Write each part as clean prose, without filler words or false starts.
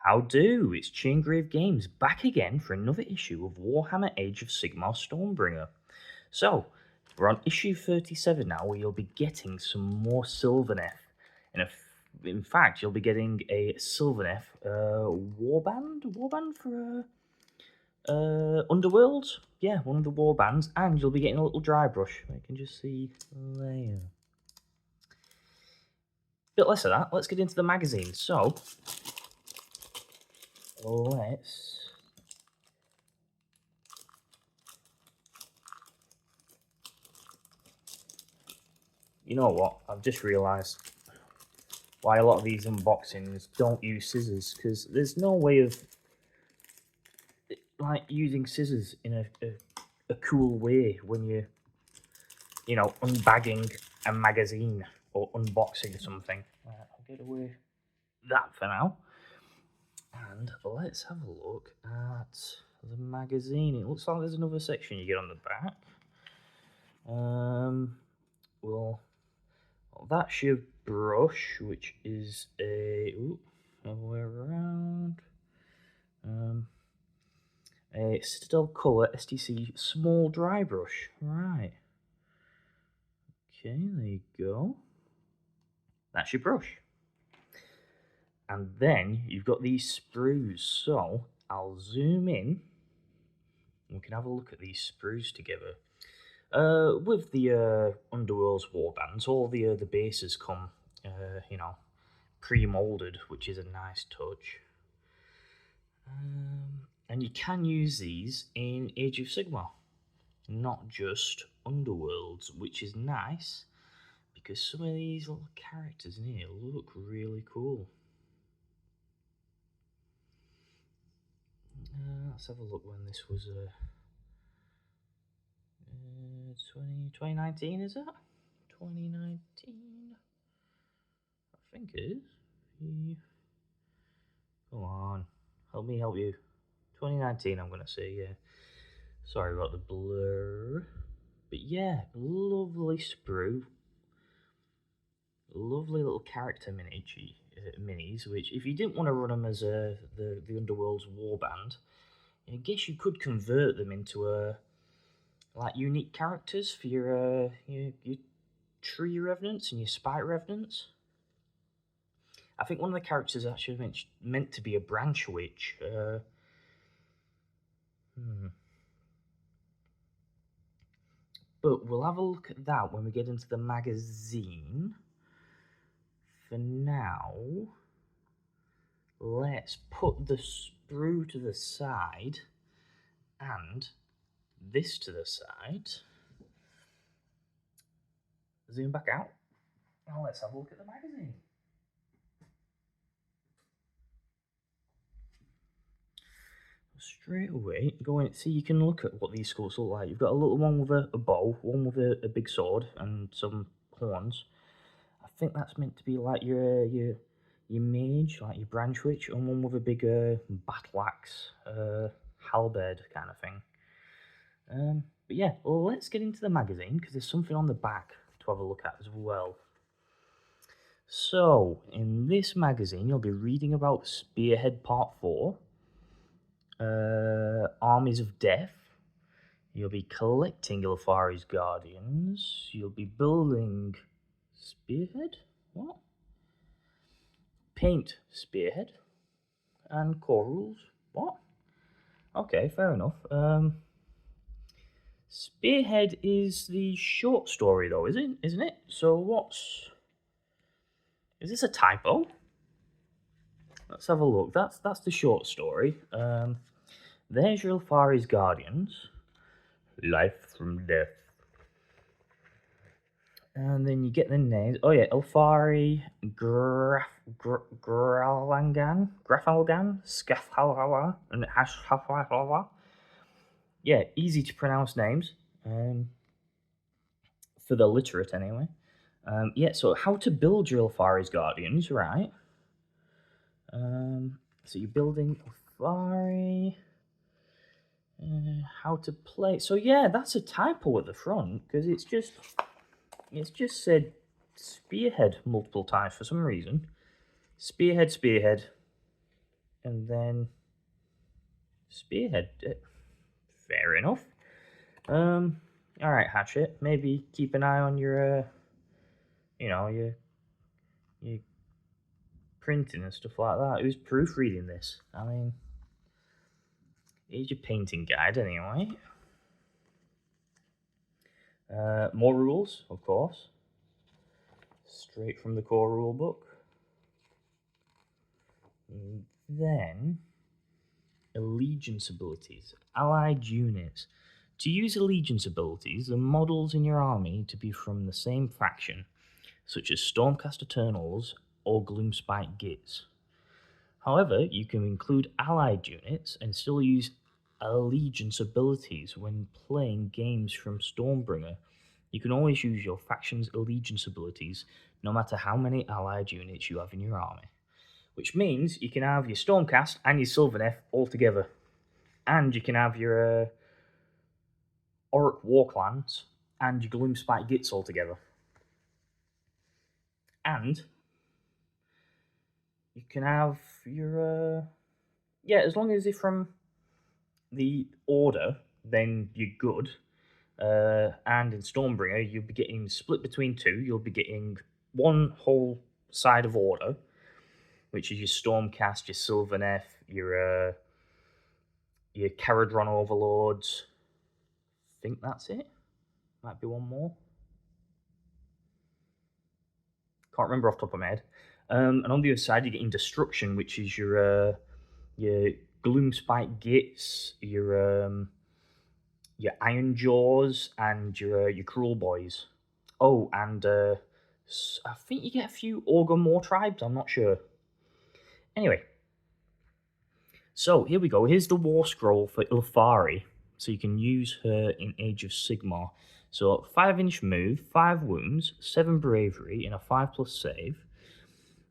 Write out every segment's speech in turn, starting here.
How do? It's Chaingrave Games back again for another issue of Warhammer Age of Sigmar Stormbringer. So, we're on issue 37 now, where you'll be getting some more Sylvaneth. In fact, you'll be getting a Sylvaneth warband for Underworld. Yeah, one of the warbands, and you'll be getting a little dry brush. You can just see there. Bit less of that. Let's get into the magazine. So, let's. You know what? I've just realised why a lot of these unboxings don't use scissors, because there's no way of like using scissors in a cool way when you're, unbagging a magazine or unboxing something. I'll get away that for now. And let's have a look at the magazine. It looks like there's another section you get on the back. Well, that's your brush, which is other way around. A Citadel Colour STC small dry brush. Right. Okay, there you go. That's your brush. And then you've got these sprues. So I'll zoom in. We can have a look at these sprues together. With the Underworld's warbands, all the bases come, pre-molded, which is a nice touch. And you can use these in Age of Sigmar, not just Underworlds, which is nice because some of these little characters in here look really cool. Let's have a look when this was 2019, is it? 2019? I think it is. Come on, help me help you. 2019, I'm going to say, yeah. Sorry about the blur. But yeah, lovely sprue. Lovely little character minis, which if you didn't want to run them as the Underworld's warband, I guess you could convert them into like unique characters for your tree revenants and your spite revenants. I think one of the characters is actually meant to be a branch witch. But we'll have a look at that when we get into the magazine. For now, let's put the sprue to the side and this to the side. Zoom back out. Now let's have a look at the magazine. Straight away, go in. See, you can look at what these skulls look like. You've got a little one with a bow, one with a big sword, and some horns. I think that's meant to be like your mage, like your branch witch, and one with a big battle axe, halberd kind of thing. But yeah, let's get into the magazine because there's something on the back to have a look at as well. So, in this magazine, you'll be reading about Spearhead Part 4. Armies of Death. You'll be collecting Ilfari's Guardians. You'll be building Spearhead? What? Paint Spearhead. And core rules. What? Okay, fair enough. Spearhead is the short story though, isn't it? So is this a typo? Let's have a look. That's the short story. There's your Ilfari's Guardians. Life from Death. And then you get the names. Oh yeah, Ilfari, Grafalgan, Skafhalala, and Hashhalala. Yeah, easy to pronounce names. For the literate anyway. Yeah, so how to build your Ilfari's Guardians, right? So you're building Ilfari. How to play. So yeah, that's a typo at the front because it's just said Spearhead multiple times for some reason. Spearhead. And then Spearhead. Fair enough. Alright, Hachette, maybe keep an eye on your, your printing and stuff like that. Who's proofreading this? I mean, here's your painting guide anyway. More rules, of course. Straight from the core rule book. And then, allegiance abilities. Allied units. To use allegiance abilities, the models in your army to be from the same faction, such as Stormcast Eternals or Gloomspite Gits. However, you can include allied units and still use allegiance abilities when playing games from Stormbringer. You can always use your faction's allegiance abilities no matter how many allied units you have in your army. Which means you can have your Stormcast and your Sylvaneth all together. And you can have your Orc Warclans and your Gloomspite Gits all together. And you can have your... as long as they're from the Order, then you're good. And in Stormbringer, you'll be getting split between two. You'll be getting one whole side of Order, which is your Stormcast, your Sylvaneth, your Caradron Overlords. I think that's it. Might be one more. Can't remember off the top of my head. And on the other side, you're getting Destruction, which is your Gloomspite Gits, your Iron Jaws, and your Cruel Boys. Oh, and I think you get a few Orgrimmar tribes. I'm not sure. Anyway, so here we go. Here's the War Scroll for Ilfari, so you can use her in Age of Sigmar. So 5-inch move, 5 wounds, 7 bravery, and a 5+ save.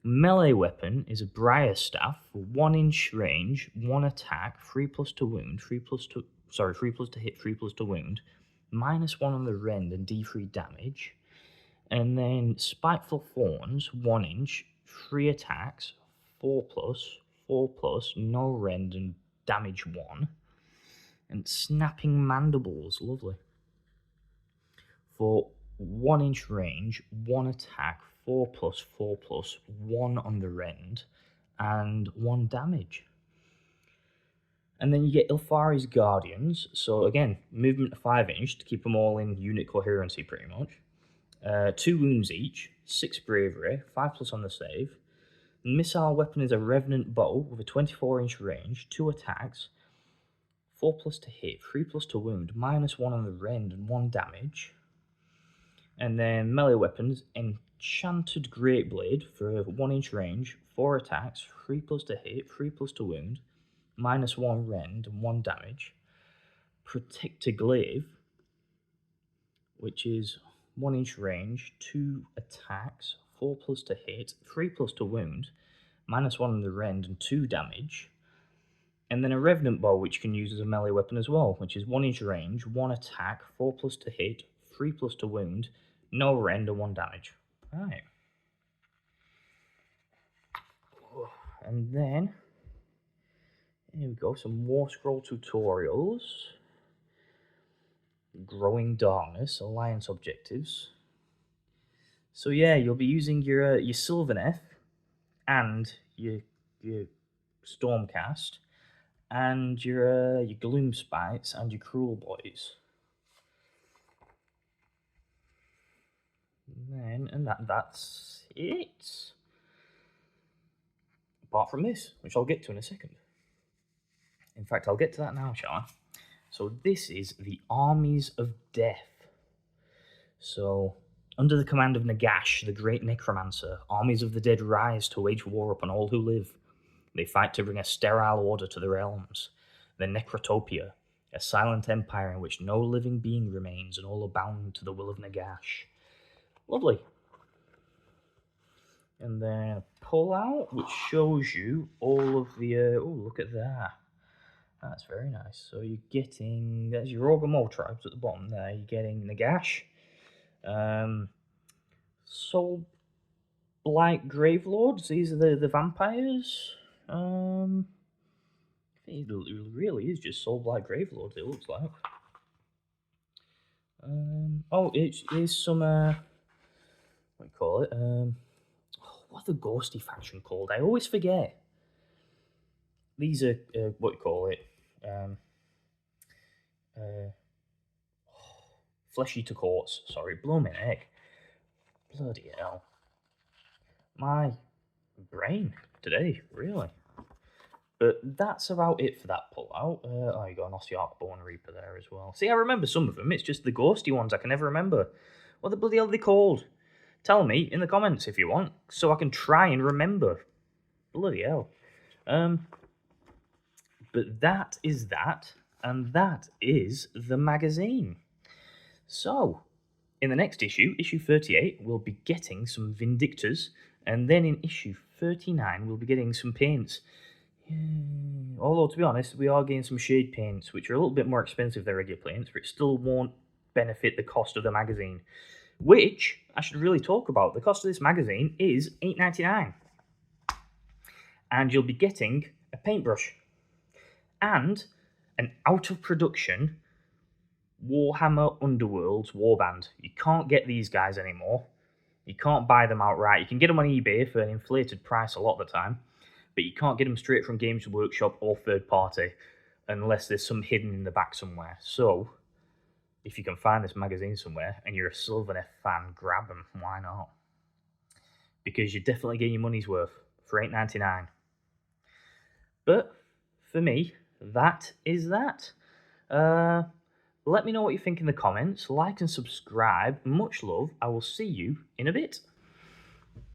Melee weapon is a Briar Staff for 1-inch range, 1 attack, 3+ to wound, 3+ to hit, 3+ to wound, -1 on the rend and D3 damage. And then Spiteful Thorns, 1-inch, 3 attacks, 4+, no rend and damage 1. And Snapping Mandibles, lovely. For 1-inch range, 1 attack, 4+, 1 on the rend, and 1 damage. And then you get Ilfari's Guardians, so again, movement of 5-inch to keep them all in unit coherency pretty much. 2 wounds each, 6 bravery, 5+ on the save. Missile weapon is a Revenant Bow with a 24-inch range, 2 attacks, 4+ to hit, 3+ to wound, -1 on the rend, and 1 damage. And then melee weapons, Enchanted Greatblade for a 1-inch range, 4 attacks, 3+ to hit, 3+ to wound, -1 rend, and 1 damage. Protector Glaive, which is 1-inch range, 2 attacks, 4+ to hit, 3+ to wound, -1 on the rend, and 2 damage. And then a Revenant Bow, which you can use as a melee weapon as well, which is 1-inch range, 1 attack, 4+ to hit, 3+ to wound, no rend, and 1 damage. Right. And then, here we go, some War Scroll tutorials. Growing Darkness, Alliance objectives. So yeah, you'll be using your Sylvaneth and your Stormcast and your Gloomspites and your Cruel Boys. And that's it. Apart from this, which I'll get to in a second. In fact, I'll get to that now, shall I? So this is the Armies of Death. So, under the command of Nagash, the great necromancer, armies of the dead rise to wage war upon all who live. They fight to bring a sterile order to the realms. The Necrotopia, a silent empire in which no living being remains and all are bound to the will of Nagash. Lovely. And then a pull-out, which shows you all of the... oh, look at that. That's very nice. So you're getting... There's your Orgrimmar tribes at the bottom there. You're getting Nagash. Soul Blight Gravelords. These are the vampires. It really is just Soulblight Gravelords, it looks like. Oh, it is some, what do you call it? What's the ghosty faction called? I always forget. These are, what do you call it? Flesh Eater Courts. Sorry, blooming heck. Bloody hell. My brain today, really. But that's about it for that pull-out. Oh, you got an Ossiarch Bone Reaper there as well. See, I remember some of them. It's just the ghosty ones I can never remember. What the bloody hell are they called? Tell me in the comments if you want, so I can try and remember. Bloody hell. But that is that, and that is the magazine. So, in the next issue, issue 38, we'll be getting some Vindictors, and then in issue 39, we'll be getting some paints. Although, to be honest, we are getting some shade paints, which are a little bit more expensive than regular paints, but it still won't benefit the cost of the magazine. Which, I should really talk about. The cost of this magazine is $8.99. And you'll be getting a paintbrush. And an out-of-production Warhammer Underworlds warband. You can't get these guys anymore. You can't buy them outright. You can get them on eBay for an inflated price a lot of the time, but you can't get them straight from Games Workshop or third party unless there's some hidden in the back somewhere. So, if you can find this magazine somewhere and you're a Sylvaneth fan, grab them. Why not? Because you're definitely getting your money's worth for $8.99. But for me, that is that. Let me know what you think in the comments. Like and subscribe. Much love. I will see you in a bit.